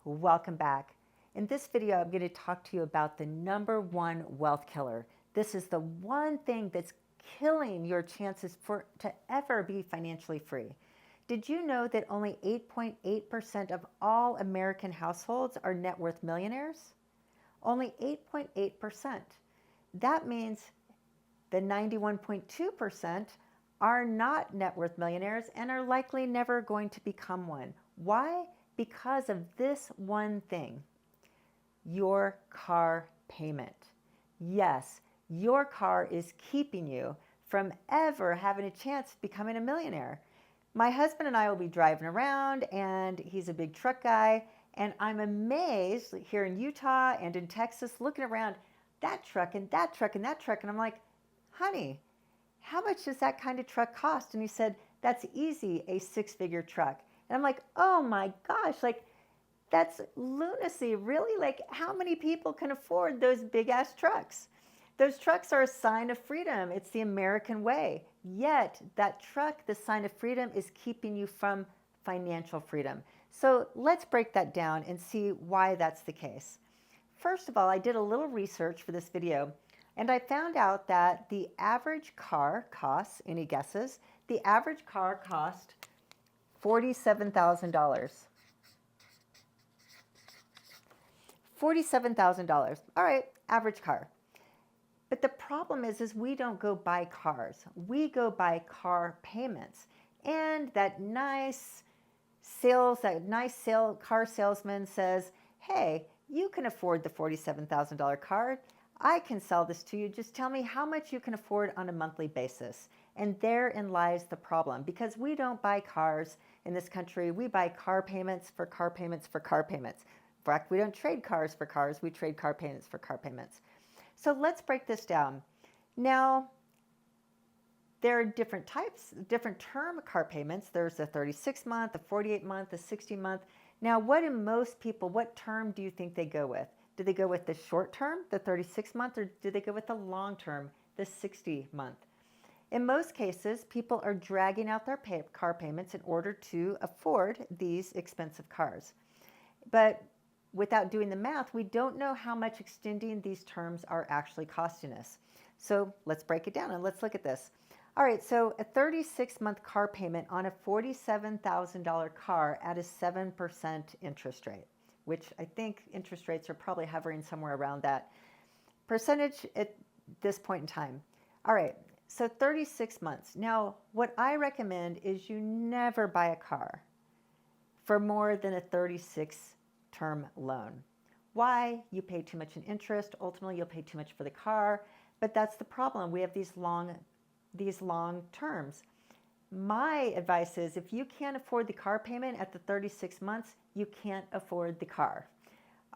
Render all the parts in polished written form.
Welcome back. In this video, I'm going to talk to you about the number one wealth killer. This is the one thing that's killing your chances to ever be financially free. Did you know that only 8.8% of all American households are net worth millionaires? Only 8.8%. That means the 91.2% are not net worth millionaires and are likely never going to become one. Why? Because of this one thing, your car payment. Yes, your car is keeping you from ever having a chance of becoming a millionaire. My husband and I will be driving around, and he's a big truck guy, and I'm amazed here in Utah and in Texas looking around that truck and that truck and that truck, and I'm like, honey, how much does that kind of truck cost? And he said, that's easy, a six-figure truck. And I'm like, oh my gosh, like that's lunacy, really? Like how many people can afford those big ass trucks? Those trucks are a sign of freedom. It's the American way. Yet that truck, the sign of freedom, is keeping you from financial freedom. So let's break that down and see why that's the case. First of all, I did a little research for this video, and I found out that the average car costs, any guesses? The average car cost $47,000. $47,000. All right, average car. But the problem is we don't go buy cars. We go buy car payments. And that nice car salesman says, hey, you can afford the $47,000 car. I can sell this to you. Just tell me how much you can afford on a monthly basis. And therein lies the problem, because we don't buy cars in this country. We buy car payments for car payments for car payments. In fact, we don't trade cars for cars. We trade car payments for car payments. So let's break this down. Now, there are different types, different term car payments. There's a 36-month, a 48-month, a 60-month. Now, what term do you think they go with? Do they go with the short term, the 36-month, or do they go with the long term, the 60-month? In most cases, people are dragging out their car payments in order to afford these expensive cars. But without doing the math, we don't know how much extending these terms are actually costing us. So let's break it down and let's look at this. All right, so a 36-month car payment on a $47,000 car at a 7% interest rate, which I think interest rates are probably hovering somewhere around that percentage at this point in time. All right, so 36 months. Now, what I recommend is you never buy a car for more than a 36-term loan. Why? You pay too much in interest. Ultimately, you'll pay too much for the car, but that's the problem. We have these long terms. My advice is if you can't afford the car payment at the 36 months, you can't afford the car.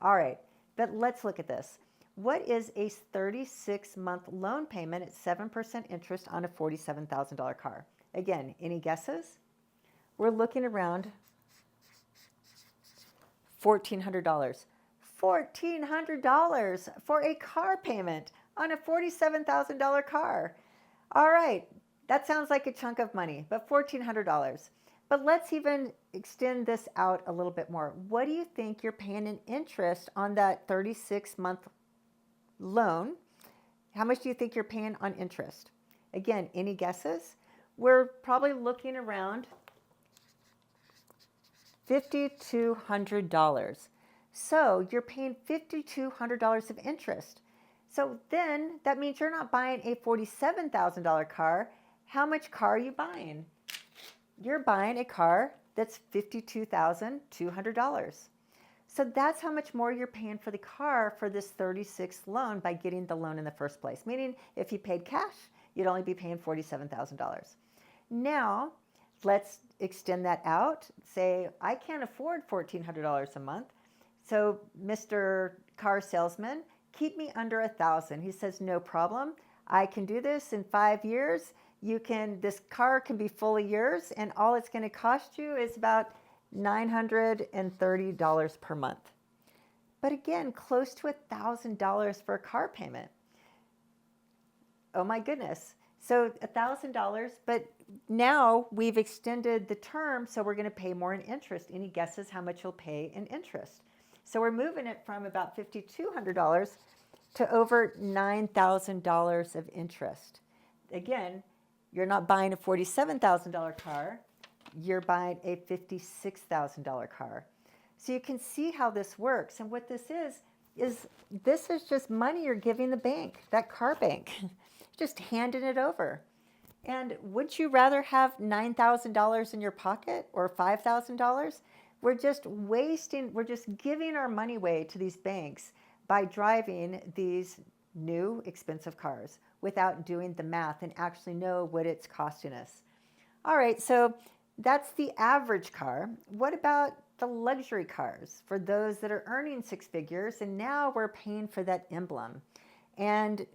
All right, but let's look at this. What is a 36-month loan payment at 7% interest on a $47,000 car? Again, any guesses? We're looking around $1,400. $1,400 for a car payment on a $47,000 car. All right, that sounds like a chunk of money, but $1,400. But let's even extend this out a little bit more. What do you think you're paying in interest on that 36-month loan? How much do you think you're paying on interest? Again, any guesses? We're probably looking around $5,200. So you're paying $5,200 of interest. So then that means you're not buying a $47,000 car. How much car are you buying? You're buying a car that's $52,200. So that's how much more you're paying for the car for this 36 loan by getting the loan in the first place. Meaning if you paid cash, you'd only be paying $47,000. Now, let's extend that out. Say, I can't afford $1,400 a month. So Mr. Car Salesman, keep me under $1,000. He says, no problem. I can do this in 5 years. This car can be fully yours, and all it's going to cost you is about $930 per month. But again, close to $1,000 for a car payment. Oh my goodness. So $1,000, but now we've extended the term, so we're going to pay more in interest. Any guesses how much you'll pay in interest? So we're moving it from about $5,200 to over $9,000 of interest. Again, you're not buying a $47,000 car, you're buying a $56,000 car. So you can see how this works. And what this is this is just money you're giving the bank, that car bank, just handing it over. And would you rather have $9,000 in your pocket or $5,000? We're just giving our money away to these banks by driving these new expensive cars without doing the math and actually know what it's costing us. All right, so that's the average car. What about the luxury cars for those that are earning six figures, and now we're paying for that emblem? And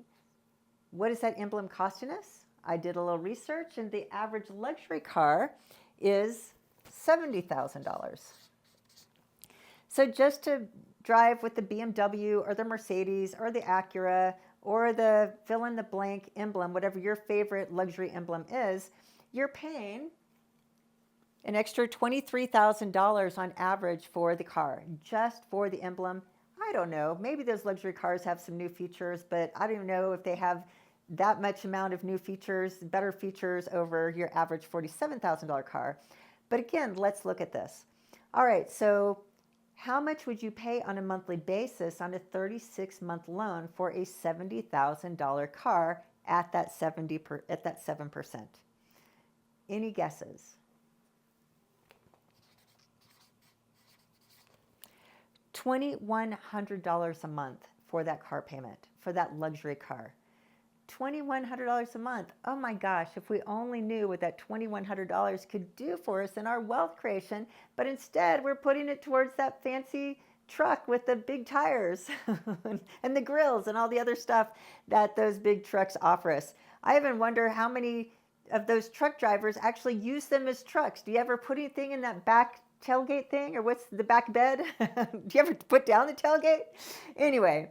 what is that emblem costing us? I did a little research, and the average luxury car is $70,000. So just to drive with the BMW or the Mercedes or the Acura or the fill in the blank emblem, whatever your favorite luxury emblem is, you're paying an extra $23,000 on average for the car, just for the emblem. I don't know, maybe those luxury cars have some new features, but I don't even know if they have that much amount of new features, better features over your average $47,000 car. But again, let's look at this. All right, so how much would you pay on a monthly basis on a 36-month loan for a $70,000 car at that 7%? Any guesses? $2,100 a month for that car payment, for that luxury car. $2,100 a month. Oh my gosh, if we only knew what that $2,100 could do for us in our wealth creation, but instead we're putting it towards that fancy truck with the big tires and the grills and all the other stuff that those big trucks offer us. I even wonder how many of those truck drivers actually use them as trucks. Do you ever put anything in that back tailgate thing, or what's the back bed? Do you ever put down the tailgate? Anyway,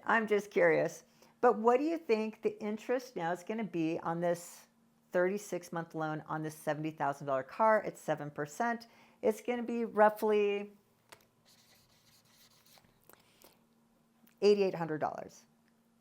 I'm just curious. But what do you think the interest now is going to be on this 36-month loan on this $70,000 car at 7%? It's going to be roughly $8,800.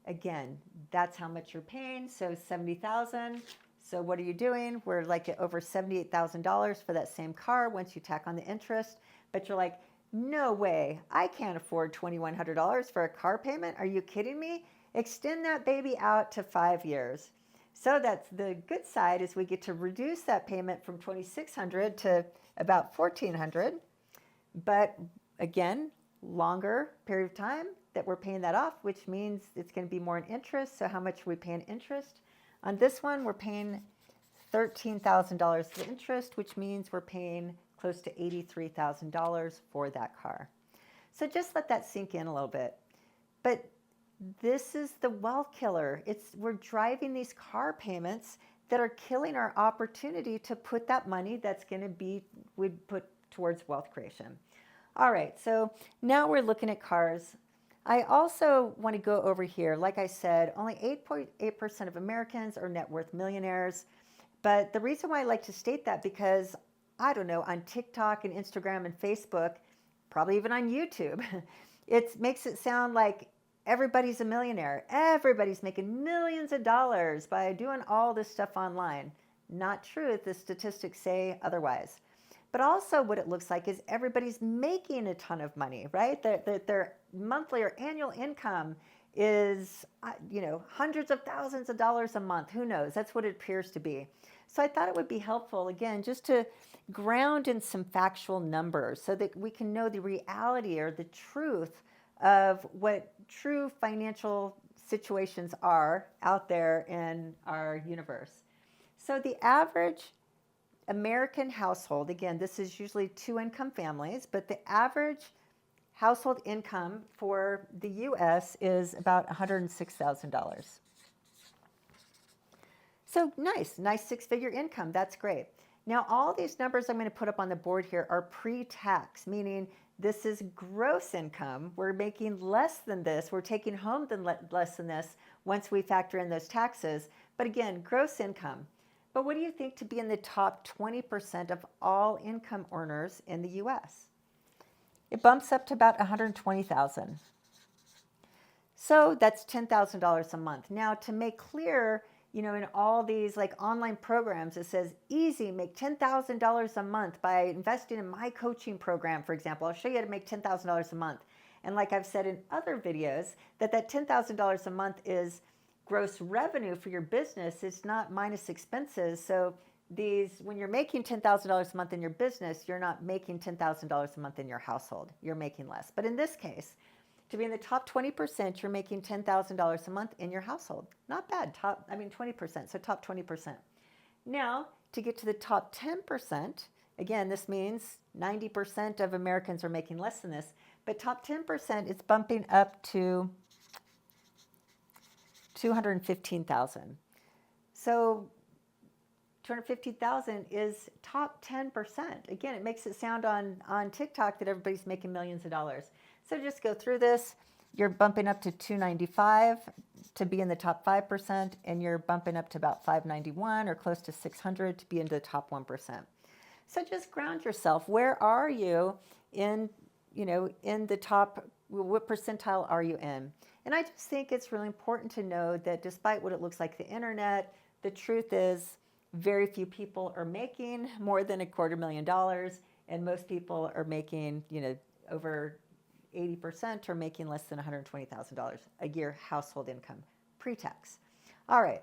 Again, that's how much you're paying. So $70,000. So what are you doing? We're like at over $78,000 for that same car once you tack on the interest. But you're like, no way, I can't afford $2,100 for a car payment. Are you kidding me? Extend that baby out to 5 years. So that's the good side, is we get to reduce that payment from $2,600 to about $1,400. But again, longer period of time that we're paying that off, which means it's going to be more in interest. So how much are we paying interest? On this one, we're paying $13,000 of interest, which means we're paying close to $83,000 for that car. So just let that sink in a little bit. But this is the wealth killer. We're driving these car payments that are killing our opportunity to put that money that's going to be, we'd put towards wealth creation. All right, so now we're looking at cars. I also want to go over here. Like I said, only 8.8% of Americans are net worth millionaires. But the reason why I like to state that, because I don't know, on TikTok and Instagram and Facebook, probably even on YouTube, it makes it sound like everybody's a millionaire. Everybody's making millions of dollars by doing all this stuff online. Not true. The statistics say otherwise. But also what it looks like is everybody's making a ton of money, right? Their monthly or annual income is, hundreds of thousands of dollars a month. Who knows? That's what it appears to be. So I thought it would be helpful, again, just to ground in some factual numbers so that we can know the reality or the truth of what true financial situations are out there in our universe. So the average American household, again, this is usually two-income families, but the average household income for the U.S. is about $106,000. So nice six-figure income. That's great. Now, all these numbers I'm going to put up on the board here are pre-tax, meaning this is gross income. We're making less than this. We're taking home less than this once we factor in those taxes. But again, gross income. But what do you think to be in the top 20% of all income earners in the U.S.? it bumps up to about 120,000. So that's $10,000 a month. Now, to make clear, in all these like online programs, it says easy, make $10,000 a month by investing in my coaching program, for example. I'll show you how to make $10,000 a month. And like I've said in other videos, that $10,000 a month is gross revenue for your business. It's not minus expenses. So when you're making $10,000 a month in your business, you're not making $10,000 a month in your household. You're making less. But in this case, to be in the top 20%, you're making $10,000 a month in your household. Not bad. 20%. So top 20%. Now, to get to the top 10%, again, this means 90% of Americans are making less than this, but top 10%, it's bumping up to 215,000. So 250,000 is top 10%. Again, it makes it sound on TikTok that everybody's making millions of dollars. So just go through this. You're bumping up to 295 to be in the top 5%, and you're bumping up to about 591 or close to 600 to be in the top 1%. So just ground yourself. Where are you in the top, what percentile are you in? And I just think it's really important to know that despite what it looks like the internet, the truth is very few people are making more than $250,000, and most people are making, over 80% are making less than $120,000 a year household income, pre-tax. All right,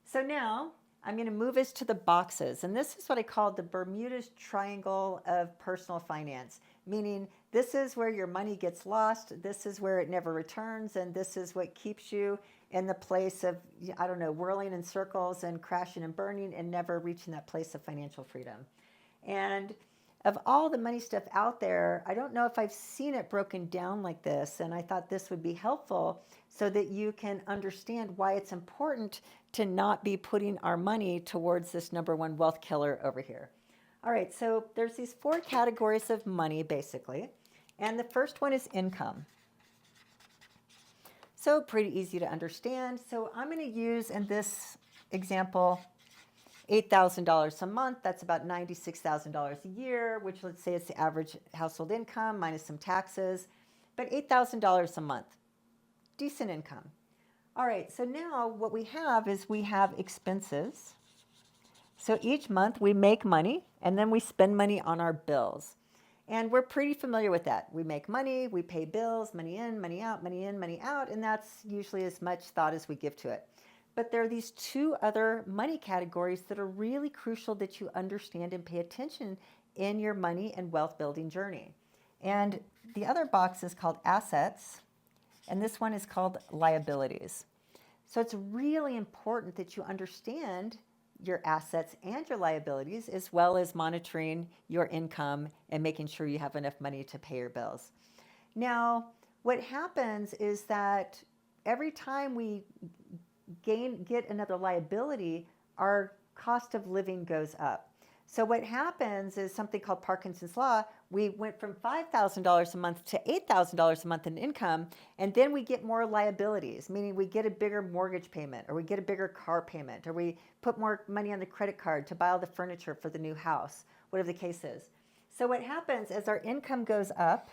so now I'm going to move us to the boxes, and this is what I call the Bermuda Triangle of personal finance, meaning this is where your money gets lost, this is where it never returns, and this is what keeps you in the place of, whirling in circles and crashing and burning and never reaching that place of financial freedom. And of all the money stuff out there, I don't know if I've seen it broken down like this, and I thought this would be helpful so that you can understand why it's important to not be putting our money towards this number one wealth killer over here. All right, so there's these 4 categories of money, basically, and the first one is income. So pretty easy to understand. So I'm going to use, in this example, $8,000 a month. That's about $96,000 a year, which let's say it's the average household income minus some taxes, but $8,000 a month. Decent income. All right, so now what we have is we have expenses. So each month we make money and then we spend money on our bills. And we're pretty familiar with that. We make money, we pay bills, money in, money out, money in, money out, and that's usually as much thought as we give to it. But there are these 2 other money categories that are really crucial that you understand and pay attention in your money and wealth building journey. And the other box is called assets, and this one is called liabilities. So it's really important that you understand your assets and your liabilities, as well as monitoring your income and making sure you have enough money to pay your bills. Now, what happens is that every time we get another liability, our cost of living goes up. So what happens is something called Parkinson's Law. We went from $5,000 a month to $8,000 a month in income, and then we get more liabilities, meaning we get a bigger mortgage payment, or we get a bigger car payment, or we put more money on the credit card to buy all the furniture for the new house, whatever the case is. So what happens as our income goes up,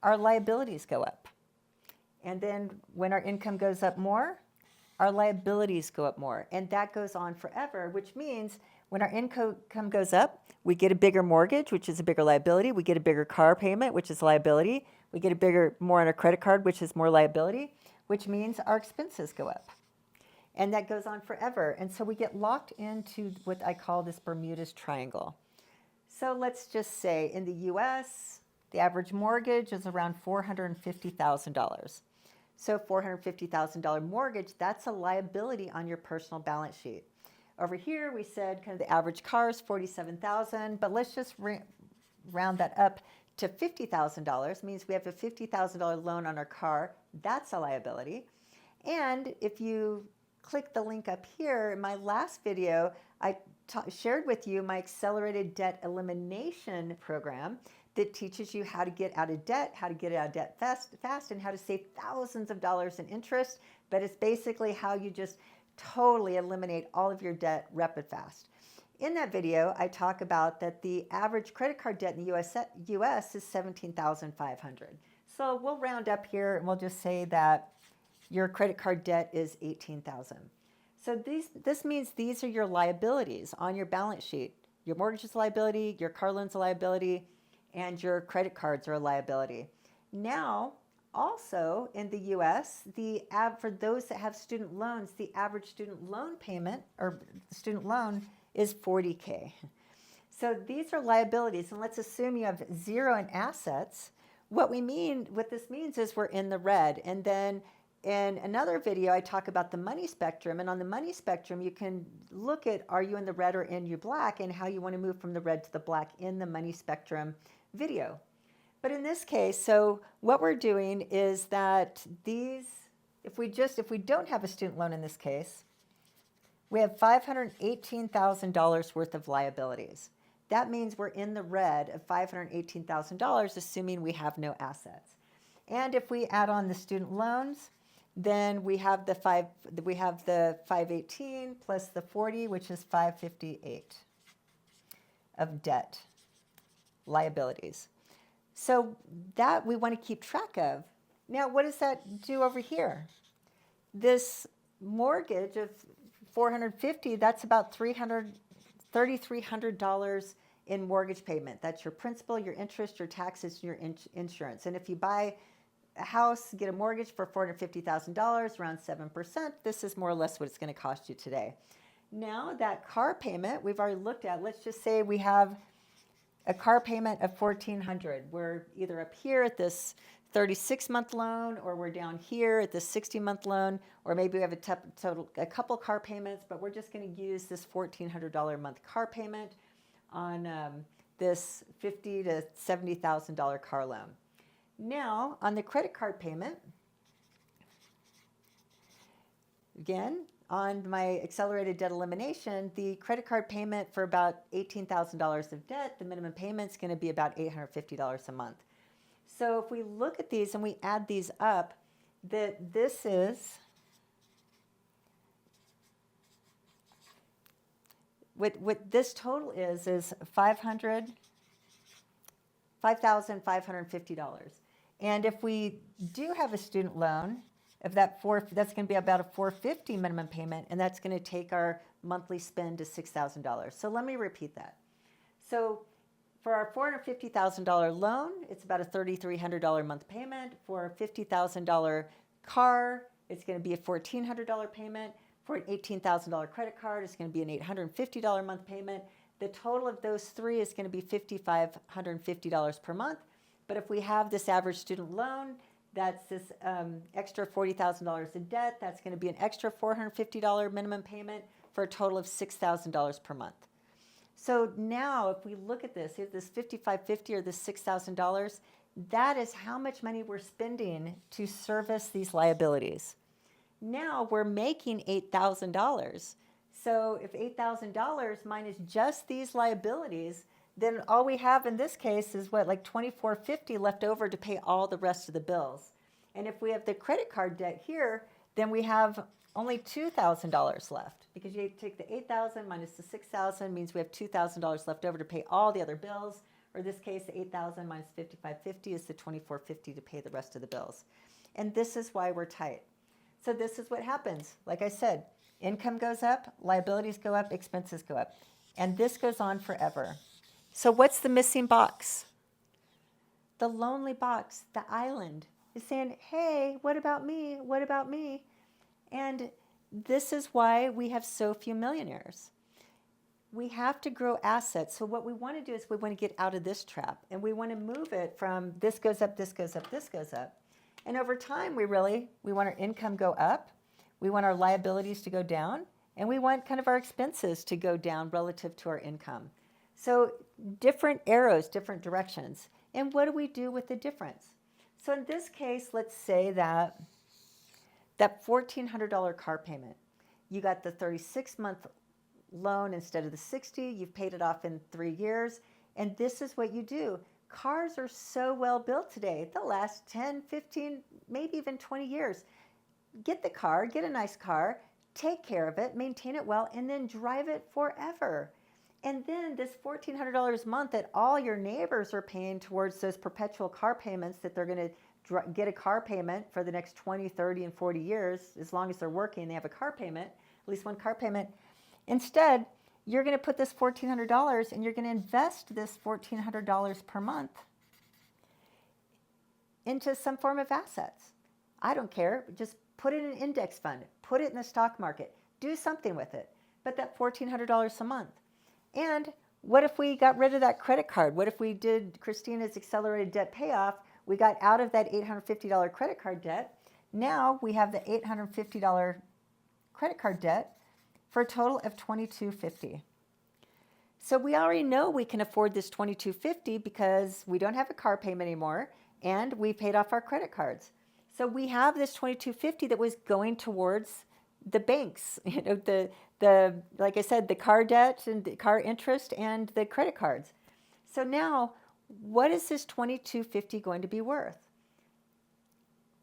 our liabilities go up. And then when our income goes up more, our liabilities go up more. And that goes on forever, which means when our income goes up, we get a bigger mortgage, which is a bigger liability. We get a bigger car payment, which is liability. We get more on our credit card, which is more liability, which means our expenses go up. And that goes on forever. And so we get locked into what I call this Bermuda's Triangle. So let's just say in the US, the average mortgage is around $450,000. So $450,000 mortgage, that's a liability on your personal balance sheet. Over here, we said kind of the average car is $47,000, but let's just round that up to $50,000. Means we have a $50,000 loan on our car. That's a liability. And if you click the link up here, in my last video, I shared with you my accelerated debt elimination program that teaches you how to get out of debt, how to get out of debt fast, and how to save thousands of dollars in interest. But it's basically how you just totally eliminate all of your debt rapid fast. In that video, I talk about that the average credit card debt in the US is $17,500. So we'll round up here and we'll just say that your credit card debt is $18,000. So this means these are your liabilities on your balance sheet. Your mortgage is a liability, your car loan's a liability, and your credit cards are a liability. Now, also in the US, for those that have student loans, the average student loan payment or student loan is $40K. So these are liabilities, and let's assume you have zero in assets. What this means is we're in the red. And then in another video, I talk about the money spectrum, and on the money spectrum, you can look at are you in the red or in your black, and how you want to move from the red to the black in the money spectrum video. But in this case, so what we're doing is that if we don't have a student loan in this case, we have $518,000 worth of liabilities. That means we're in the red of $518,000, assuming we have no assets. And if we add on the student loans, then we have the 518 plus the 40, which is 558 of debt liabilities. So that we want to keep track of. Now, what does that do over here? This mortgage of $450, that's about $3,300 in mortgage payment. That's your principal, your interest, your taxes, and your insurance. And if you buy a house, get a mortgage for $450,000, around 7%, this is more or less what it's going to cost you today. Now that car payment we've already looked at, let's just say we have a car payment of $1,400. We're either up here at this 36-month loan, or we're down here at this 60-month loan, or maybe we have a couple car payments, but we're just going to use this $1,400 a month car payment on this $50,000 to $70,000 car loan. Now, on the credit card payment, again, on my accelerated debt elimination, the credit card payment for about $18,000 of debt, the minimum payment is going to be about $850 a month. So if we look at these and we add these up, what this total is $5,550. And if we do have a student loan, that's going to be about a $450 minimum payment, and that's going to take our monthly spend to $6,000. So let me repeat that. So for our $450,000 loan, it's about a $3,300 a month payment. For a $50,000 car, it's going to be a $1,400 payment. For an $18,000 credit card, it's going to be an $850 a month payment. The total of those three is going to be $5,550 per month. But if we have this average student loan, that's this extra $40,000 in debt, that's going to be an extra $450 minimum payment for a total of $6,000 per month. So now if we look at this $5,550 or this $6,000, that is how much money we're spending to service these liabilities. Now we're making $8,000. So if $8,000 minus just these liabilities, then all we have in this case is like $2,450 left over to pay all the rest of the bills. And if we have the credit card debt here, then we have only $2,000 left, because you take the $8,000 minus the $6,000 means we have $2,000 left over to pay all the other bills. Or in this case, the $8,000 minus $5,550 is the $2,450 to pay the rest of the bills. And this is why we're tight. So this is what happens. Like I said, income goes up, liabilities go up, expenses go up. And this goes on forever. So what's the missing box? The lonely box, the island, is saying, hey, what about me? What about me? And this is why we have so few millionaires. We have to grow assets. So what we want to do is we want to get out of this trap, and we want to move it from this goes up, this goes up, this goes up. And over time, we want our income go up, we want our liabilities to go down, and we want kind of our expenses to go down relative to our income. So different arrows, different directions. And what do we do with the difference? So in this case, let's say that $1,400 car payment, you got the 36-month loan instead of the 60, you've paid it off in 3 years, and this is what you do. Cars are so well built today. They'll last 10, 15, maybe even 20 years. Get the car, get a nice car, take care of it, maintain it well, and then drive it forever. And then this $1,400 a month that all your neighbors are paying towards those perpetual car payments that they're going to get a car payment for the next 20, 30, and 40 years, as long as they're working, they have a car payment, at least one car payment. Instead, you're going to put this $1,400 and you're going to invest this $1,400 per month into some form of assets. I don't care. Just put it in an index fund. Put it in the stock market. Do something with it. But that $1,400 a month. And what if we got rid of that credit card? What if we did Christina's accelerated debt payoff? We got out of that $850 credit card debt. Now we have the $850 credit card debt for a total of $2,250. So we already know we can afford this $2,250 because we don't have a car payment anymore and we paid off our credit cards. So we have this $2,250 that was going towards the banks, the like I said, the car debt and the car interest and the credit cards. So now, what is this $2,250 going to be worth?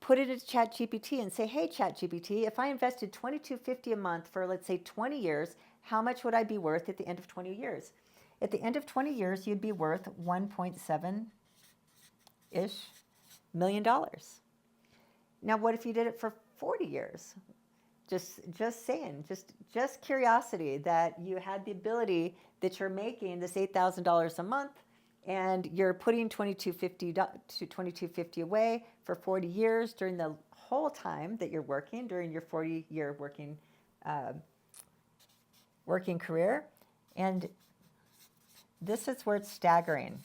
Put it into ChatGPT and say, hey, ChatGPT, if I invested $2,250 a month for, let's say, 20 years, how much would I be worth at the end of 20 years? At the end of 20 years, you'd be worth $1.7-ish million. Now, what if you did it for 40 years? Just saying, just curiosity that you had the ability that you're making this $8,000 a month and you're putting $2,250 away for 40 years during the whole time that you're working, during your 40-year working career. And this is where it's staggering.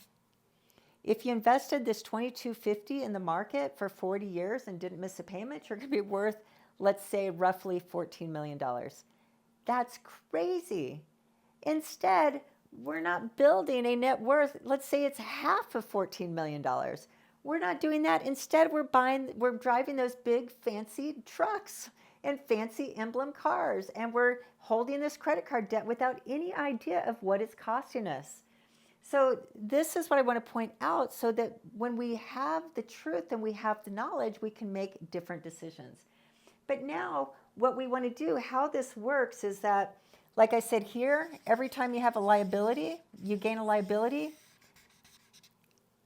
If you invested this $2,250 in the market for 40 years and didn't miss a payment, you're going to be worth, let's say, roughly $14 million. That's crazy. Instead, we're not building a net worth. Let's say it's half of $14 million. We're not doing that. Instead, we're driving those big fancy trucks and fancy emblem cars, and we're holding this credit card debt without any idea of what it's costing us. So this is what I want to point out, so that when we have the truth and we have the knowledge, we can make different decisions. But now what we want to do, how this works is that, like I said here, every time you have a liability, you gain a liability,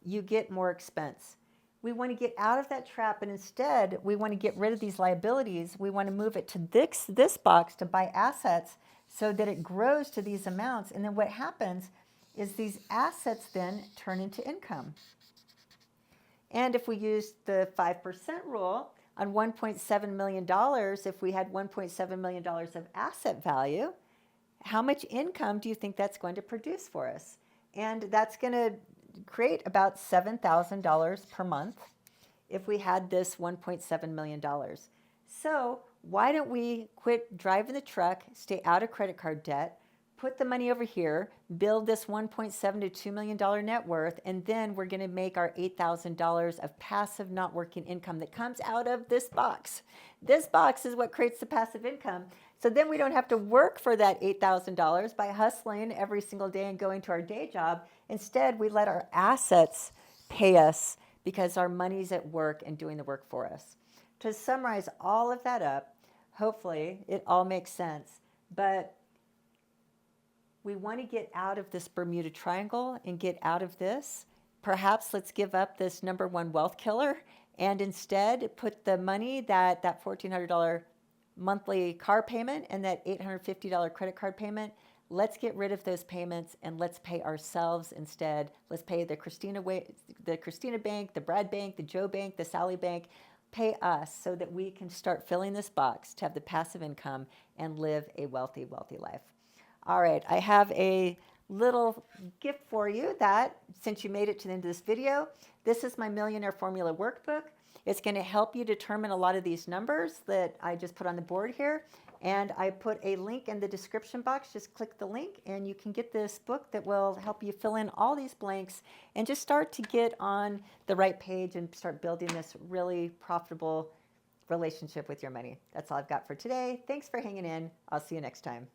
you get more expense. We want to get out of that trap, and instead we want to get rid of these liabilities. We want to move it to this box to buy assets so that it grows to these amounts. And then what happens is these assets then turn into income. And if we use the 5% rule on $1.7 million, if we had $1.7 million of asset value, how much income do you think that's going to produce for us? And that's going to create about $7,000 per month if we had this $1.7 million. So why don't we quit driving the truck, stay out of credit card debt, put the money over here, build this $1.7 to $2 million net worth, and then we're going to make our $8,000 of passive not working income that comes out of this box. This box is what creates the passive income. So then we don't have to work for that $8,000 by hustling every single day and going to our day job. Instead, we let our assets pay us because our money's at work and doing the work for us. To summarize all of that up, hopefully it all makes sense. But we want to get out of this Bermuda Triangle and get out of this. Perhaps let's give up this number one wealth killer and instead put the money, that $1,400 monthly car payment and that $850 credit card payment, let's get rid of those payments and let's pay ourselves instead. Let's pay the Christina Bank, the Brad Bank, the Joe Bank, the Sally Bank. Pay us so that we can start filling this box to have the passive income and live a wealthy, wealthy life. All right, I have a little gift for you that, since you made it to the end of this video, this is my Millionaire Formula Workbook. It's going to help you determine a lot of these numbers that I just put on the board here. And I put a link in the description box. Just click the link and you can get this book that will help you fill in all these blanks and just start to get on the right page and start building this really profitable relationship with your money. That's all I've got for today. Thanks for hanging in. I'll see you next time.